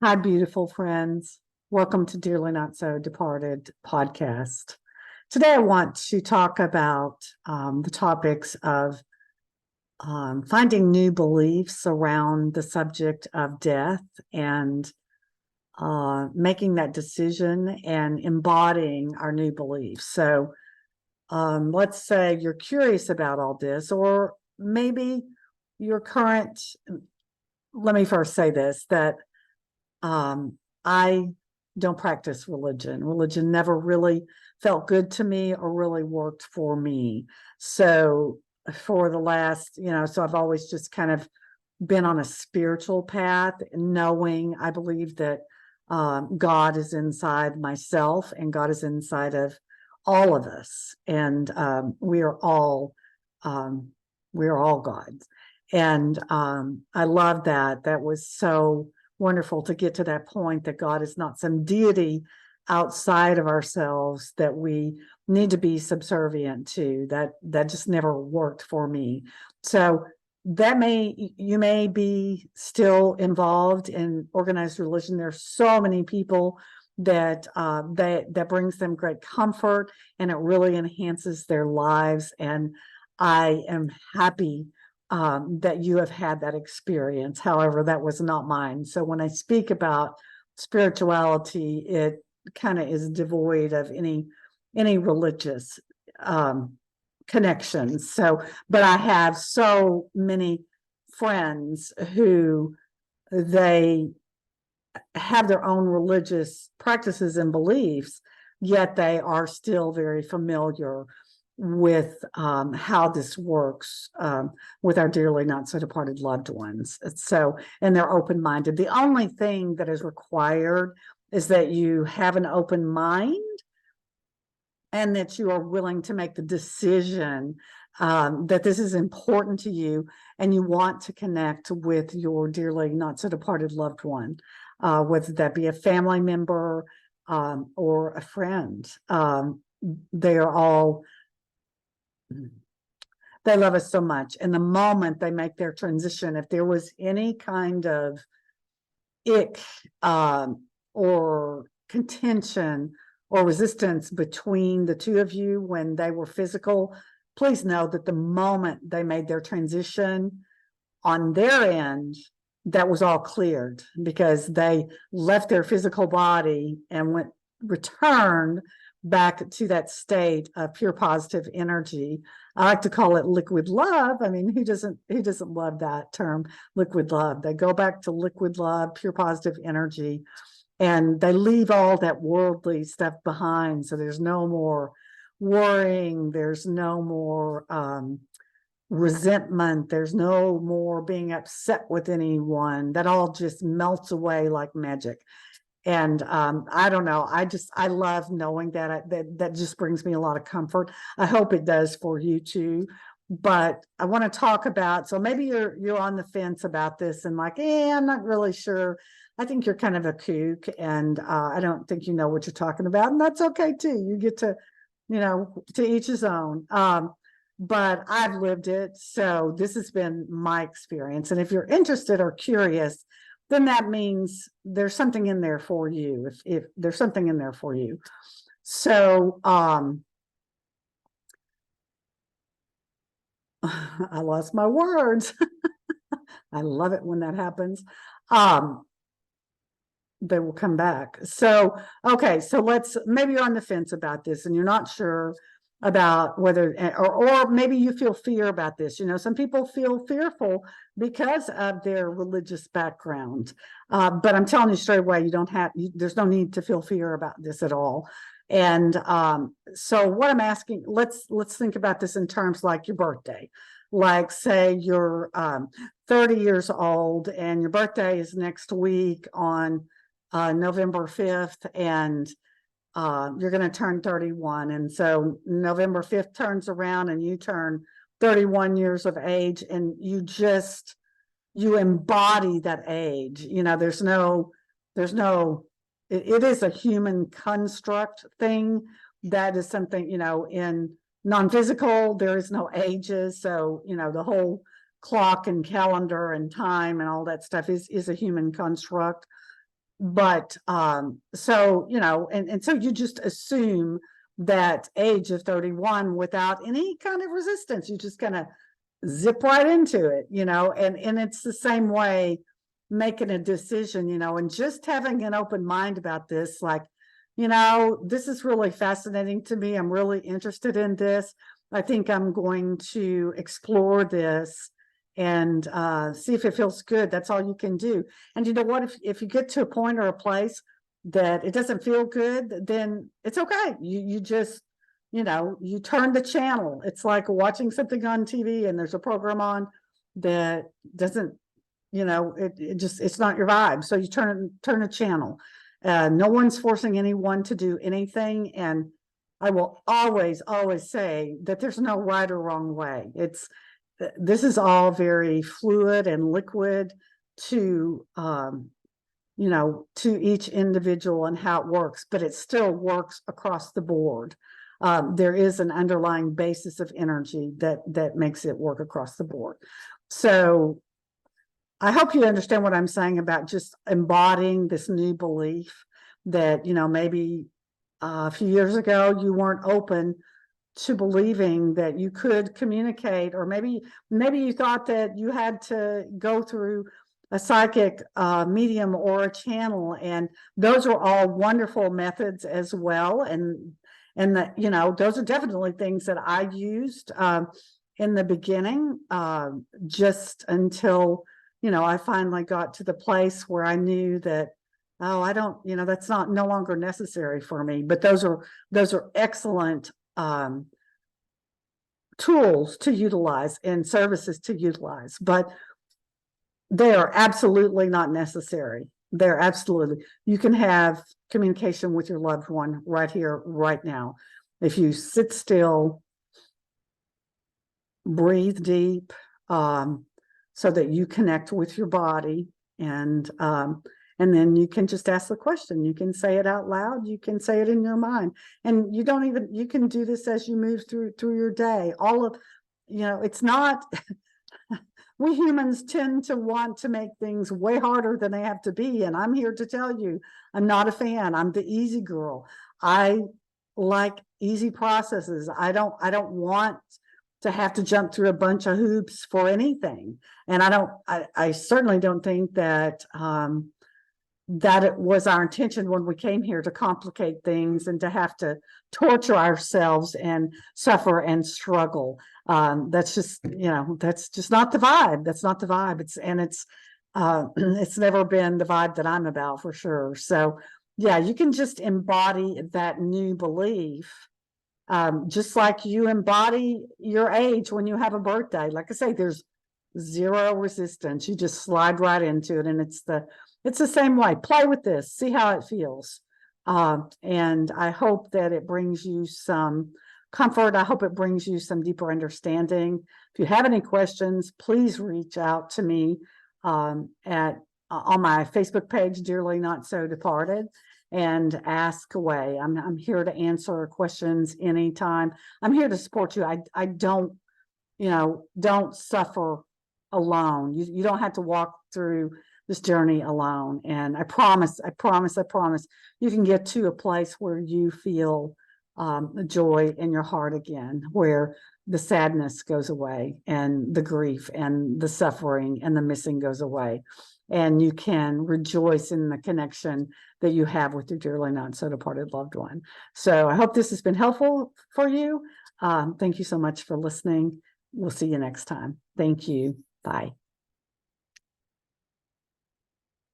Hi, beautiful friends. Welcome to Dearly Not So Departed podcast. Today, I want to talk about the topics of finding new beliefs around the subject of death and making that decision and embodying our new beliefs. So, let's say you're curious about all this, or maybe your current, let me first say this, that I don't practice religion. Religion never really felt good to me or really worked for me. So for the last, so I've always just kind of been on a spiritual path, knowing I believe that God is inside myself and God is inside of all of us, and we are all gods. And I love that. That was so wonderful to get to that point, that God is not some deity outside of ourselves that we need to be subservient to. That just never worked for me. So you may be still involved in organized religion. There's so many people that that brings them great comfort, and it really enhances their lives. And I am happy that you have had that experience. However, that was not mine. So when I speak about spirituality, it kind of is devoid of any religious connections. So, but I have so many friends who they have their own religious practices and beliefs, yet they are still very familiar with how this works with our dearly not so departed loved ones. So, and they're open-minded. The only thing that is required is that you have an open mind and that you are willing to make the decision that this is important to you and you want to connect with your dearly not so departed loved one, whether that be a family member or a friend. They love us so much. And the moment they make their transition, if there was any kind of ick or contention or resistance between the two of you when they were physical, please know that the moment they made their transition on their end, that was all cleared, because they left their physical body and returned back to that state of pure positive energy. I like to call it liquid love. I mean, who doesn't love that term, liquid love? They go back to liquid love, pure positive energy, and they leave all that worldly stuff behind. So there's no more worrying, there's no more resentment, there's no more being upset with anyone. That all just melts away like magic. And I don't know, I love knowing that. That just brings me a lot of comfort. I hope it does for you too. But I want to talk about, so maybe you're on the fence about this and like, I'm not really sure. I think you're kind of a kook, and I don't think you know what you're talking about, and that's okay too. You get to, to each his own. But I've lived it, so this has been my experience. And if you're interested or curious, then that means there's something in there for you. If there's something in there for you. So I lost my words. I love it when that happens. They will come back. So, okay, so maybe you're on the fence about this and you're not sure about whether, or maybe you feel fear about this. Some people feel fearful because of their religious background. But I'm telling you straight away, there's no need to feel fear about this at all. And so what I'm asking, let's think about this in terms like your birthday. Like, say you're 30 years old and your birthday is next week on November 5th, and you're going to turn 31. And so November 5th turns around and you turn 31 years of age, and you embody that age. It is a human construct thing. That is something, in non-physical, there is no ages. So, the whole clock and calendar and time and all that stuff is a human construct. but, so, you know, and so you just assume that age of 31 without any kind of resistance, you just kind of zip right into it, you know, and it's the same way making a decision, you know, and just having an open mind about this, like, you know, this is really fascinating to me. I'm really interested in this. I think I'm going to explore this and see if it feels good. That's all you can do. And you know what, if you get to a point or a place that it doesn't feel good, then it's okay. You just, you know, you turn the channel. It's like watching something on TV and there's a program on that doesn't, you know, it's not your vibe. So you turn a channel. No one's forcing anyone to do anything. And I will always say that there's no right or wrong way. This is all very fluid and liquid to, you know, to each individual and how it works, but it still works across the board. There is an underlying basis of energy that makes it work across the board. So I hope you understand what I'm saying about just embodying this new belief that, you know, maybe a few years ago you weren't open to believing that you could communicate, or maybe you thought that you had to go through a psychic medium or a channel, and those are all wonderful methods as well. And that, you know, those are definitely things that I used in the beginning, just until, you know, I finally got to the place where I knew that, oh, I don't, you know, that's no longer necessary for me. But those are excellent tools to utilize and services to utilize, but they are absolutely not necessary. They're absolutely, you can have communication with your loved one right here, right now. If you sit still, breathe deep, so that you connect with your body, and then you can just ask the question. You can say it out loud. You can say it in your mind, and you can do this as you move through your day. All of, you know, it's not, we humans tend to want to make things way harder than they have to be. And I'm here to tell you, I'm not a fan. I'm the easy girl. I like easy processes. I don't want to have to jump through a bunch of hoops for anything. And I certainly don't think that, that it was our intention when we came here to complicate things and to have to torture ourselves and suffer and struggle. That's just, you know, that's just not the vibe. That's not the vibe. It's never been the vibe that I'm about, for sure. So yeah, you can just embody that new belief, just like you embody your age when you have a birthday. Like I say, there's zero resistance. You just slide right into it, and it's the same way. Play with this, see how it feels. And I hope that it brings you some comfort. I hope it brings you some deeper understanding. If you have any questions, please reach out to me on my Facebook page, Dearly Not So Departed, and ask away. I'm here to answer questions anytime. I'm here to support you. I don't, you know, don't suffer alone. You don't have to walk through this journey alone. And I promise, you can get to a place where you feel joy in your heart again, where the sadness goes away and the grief and the suffering and the missing goes away. And you can rejoice in the connection that you have with your dearly not so departed loved one. So I hope this has been helpful for you. Thank you so much for listening. We'll see you next time. Thank you. Bye.